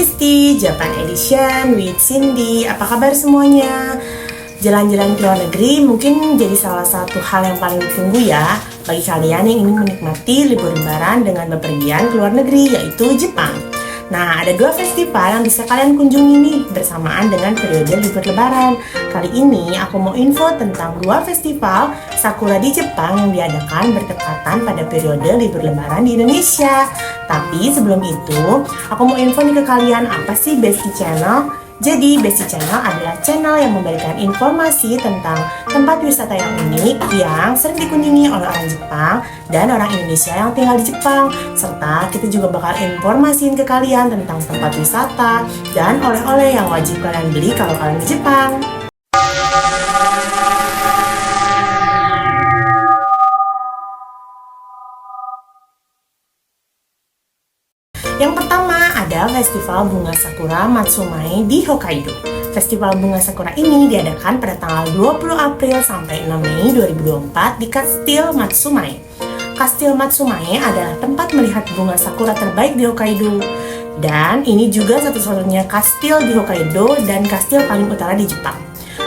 Besti, Japan Edition with Cindy. Apa kabar semuanya? Jalan-jalan ke luar negeri mungkin jadi salah satu hal yang paling ditunggu ya bagi kalian yang ingin menikmati libur lebaran dengan bepergian ke luar negeri, yaitu Jepang. Nah, ada dua festival yang bisa kalian kunjungi nih bersamaan dengan periode libur lebaran. Kali ini aku mau info tentang dua festival Sakura di Jepang yang diadakan berdekatan pada periode libur lebaran di Indonesia. Tapi sebelum itu, aku mau info nih ke kalian apa sih Besti Channel. Jadi, Besti Channel adalah channel yang memberikan informasi tentang tempat wisata yang unik yang sering dikunjungi oleh orang Jepang dan orang Indonesia yang tinggal di Jepang. Serta kita juga bakal informasiin ke kalian tentang tempat wisata dan oleh-oleh yang wajib kalian beli kalau kalian di Jepang. Yang pertama ada Festival Bunga Sakura Matsumae di Hokkaido. Festival Bunga Sakura ini diadakan pada tanggal 20 April sampai 6 Mei 2024 di Kastil Matsumae. Kastil Matsumae adalah tempat melihat bunga sakura terbaik di Hokkaido. Dan ini juga satu-satunya kastil di Hokkaido dan kastil paling utara di Jepang.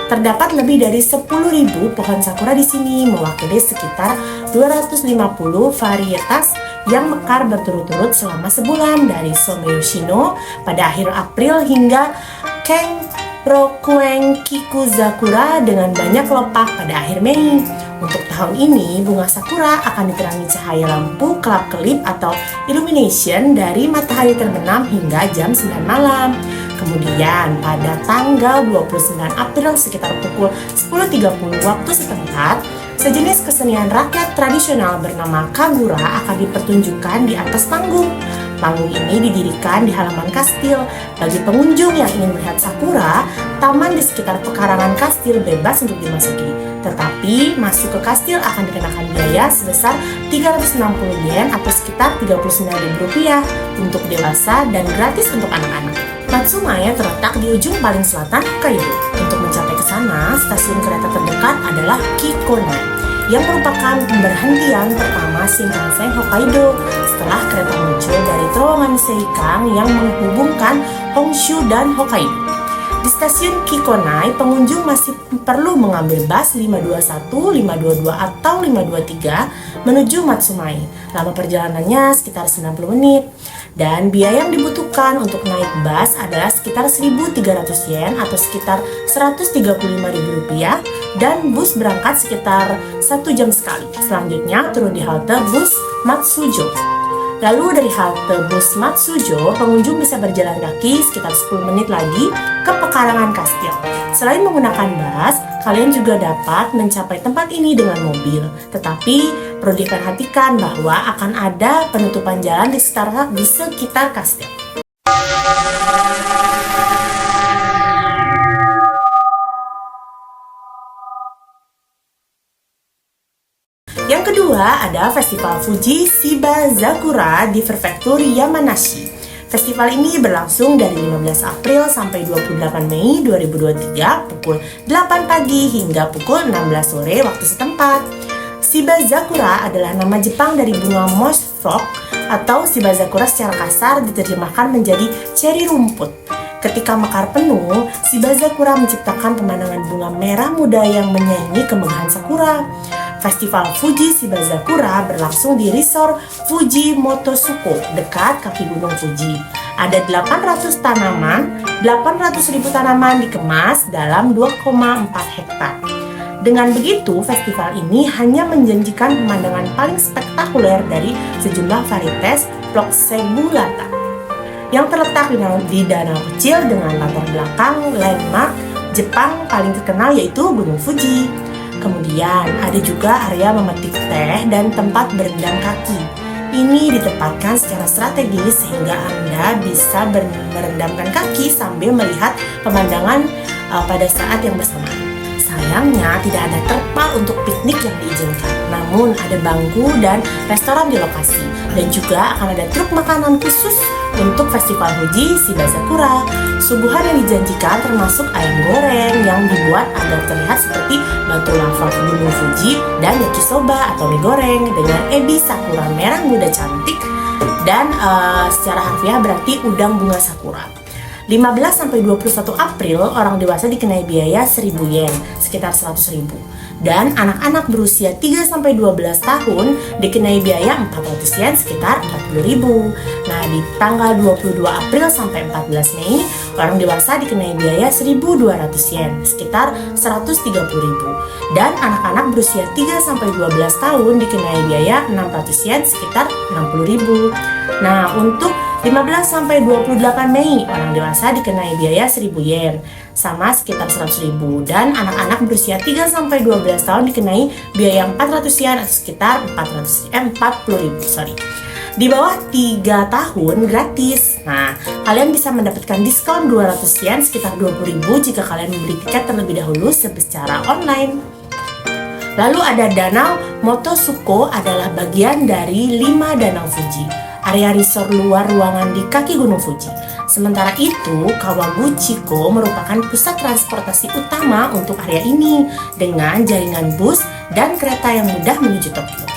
Terdapat lebih dari 10.000 pohon sakura di sini, mewakili sekitar 250 varietas yang mekar berturut-turut selama sebulan dari Someyoshino pada akhir April hingga Kenrokuen Kikuzakura dengan banyak kelopak pada akhir Mei. Untuk tahun ini, bunga sakura akan diterangi cahaya lampu kelap-kelip atau illumination dari matahari terbenam hingga jam 9 malam. Kemudian pada tanggal 29 April sekitar pukul 10.30 waktu setempat, sejenis kesenian rakyat tradisional bernama Kagura akan dipertunjukkan di atas panggung. Panggung ini didirikan di halaman kastil. Bagi pengunjung yang ingin melihat sakura, taman di sekitar pekarangan kastil bebas untuk dimasuki. Tetapi masuk ke kastil akan dikenakan biaya sebesar 360 yen atau sekitar Rp39.000 untuk dewasa dan gratis untuk anak-anak. Matsumae terletak di ujung paling selatan Hokkaido. Untuk mencapai ke sana, stasiun kereta terdekat adalah Kikonai, yang merupakan pemberhentian pertama Shinkansen Hokkaido setelah kereta muncul dari terowongan Seikang yang menghubungkan Honshu dan Hokkaido. Di stasiun Kikonai, pengunjung masih perlu mengambil bus 521, 522, atau 523 menuju Matsumae. Lama perjalanannya sekitar 90 menit. Dan biaya yang dibutuhkan untuk naik bus adalah sekitar 1.300 yen atau sekitar Rp135.000 dan bus berangkat sekitar 1 jam sekali. Selanjutnya turun di halte bus Matsujo. Lalu dari halte bus Matsujo, pengunjung bisa berjalan kaki sekitar 10 menit lagi ke pekarangan kastil. Selain menggunakan bus, kalian juga dapat mencapai tempat ini dengan mobil. Tetapi perlu diperhatikan bahwa akan ada penutupan jalan di sekitar kastil. Yang kedua ada Festival Fuji Shibazakura di Prefektur Yamanashi. Festival ini berlangsung dari 15 April sampai 28 Mei 2023 pukul 8 pagi hingga pukul 16 sore waktu setempat. Shibazakura adalah nama Jepang dari bunga moss frog atau Shibazakura secara kasar diterjemahkan menjadi ceri rumput. Ketika mekar penuh, Shibazakura menciptakan pemandangan bunga merah muda yang menyaingi kemegahan sakura. Festival Fuji Shibazakura berlangsung di Resort Fuji Motosuko dekat kaki gunung Fuji. Ada 800 ribu tanaman dikemas dalam 2,4 hektar. Dengan begitu, festival ini hanya menjanjikan pemandangan paling spektakuler dari sejumlah varietas Ploxebulata yang terletak di danau kecil dengan latar belakang landmark Jepang paling terkenal yaitu Gunung Fuji. Kemudian ada juga area memetik teh dan tempat berendam kaki. Ini ditempatkan secara strategis sehingga Anda bisa merendamkan kaki sambil melihat pemandangan pada saat yang bersamaan. Sayangnya tidak ada terpal untuk piknik yang diizinkan. Namun ada bangku dan restoran di lokasi. Dan juga akan ada truk makanan khusus untuk Festival Fuji Shibazakura. Suguhan yang dijanjikan termasuk ayam goreng yang dibuat agar terlihat seperti batu lava gunung Fuji dan yakisoba atau mie goreng dengan ebi sakura merah muda cantik dan secara harfiah berarti udang bunga sakura. 15-21 April, orang dewasa dikenai biaya 1.000 yen, sekitar 100.000. Dan anak-anak berusia 3-12 tahun dikenai biaya 400 yen, sekitar 40.000. Nah, di tanggal 22 April sampai 14 Mei, orang dewasa dikenai biaya 1.200 yen, sekitar 130.000. Dan anak-anak berusia 3-12 tahun dikenai biaya 600 yen, sekitar 60.000. Nah, untuk 15-28 Mei, orang dewasa dikenai biaya 1.000 yen, sama sekitar 100.000. Dan anak-anak berusia 3-12 tahun dikenai biaya 400 yen, atau sekitar 40.000. Di bawah 3 tahun gratis. Nah, kalian bisa mendapatkan diskon 200 yen, sekitar 20.000 jika kalian membeli tiket terlebih dahulu secara online. Lalu ada Danau Motosuko, adalah bagian dari 5 danau Fuji, area resort luar ruangan di kaki Gunung Fuji. Sementara itu, Kawaguchiko merupakan pusat transportasi utama untuk area ini dengan jaringan bus dan kereta yang mudah menuju Tokyo.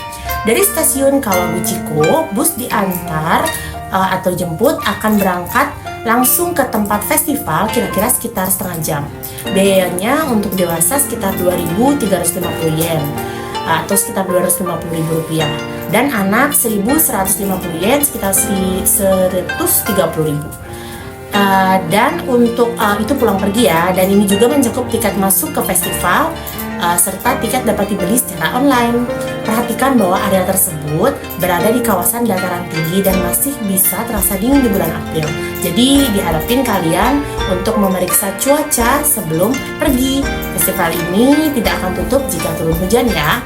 Dari stasiun Kawaguchiko, bus diantar atau jemput akan berangkat langsung ke tempat festival kira-kira sekitar setengah jam. Biayanya untuk dewasa sekitar 2.350 yen atau sekitar 250.000 rupiah, dan anak 1.150 yen, sekitar 130.000. Dan untuk itu pulang pergi ya, dan ini juga mencakup tiket masuk ke festival serta tiket dapat dibeli secara online. Perhatikan bahwa area tersebut berada di kawasan dataran tinggi dan masih bisa terasa dingin di bulan April. Jadi diharapin kalian untuk memeriksa cuaca sebelum pergi. Festival ini tidak akan tutup jika turun hujan ya.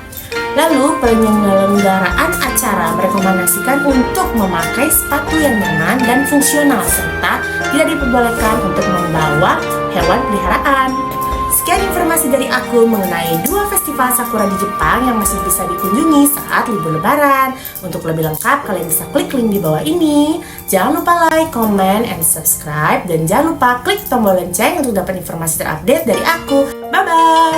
Lalu penyelenggaraan acara merekomendasikan untuk memakai sepatu yang nyaman dan fungsional serta tidak diperbolehkan untuk membawa hewan peliharaan. Sekian informasi dari aku mengenai 2 festival sakura di Jepang yang masih bisa dikunjungi saat libur lebaran. Untuk lebih lengkap, kalian bisa klik link di bawah ini. Jangan lupa like, comment, and subscribe. Dan jangan lupa klik tombol lonceng untuk dapat informasi terupdate dari aku. Bye-bye!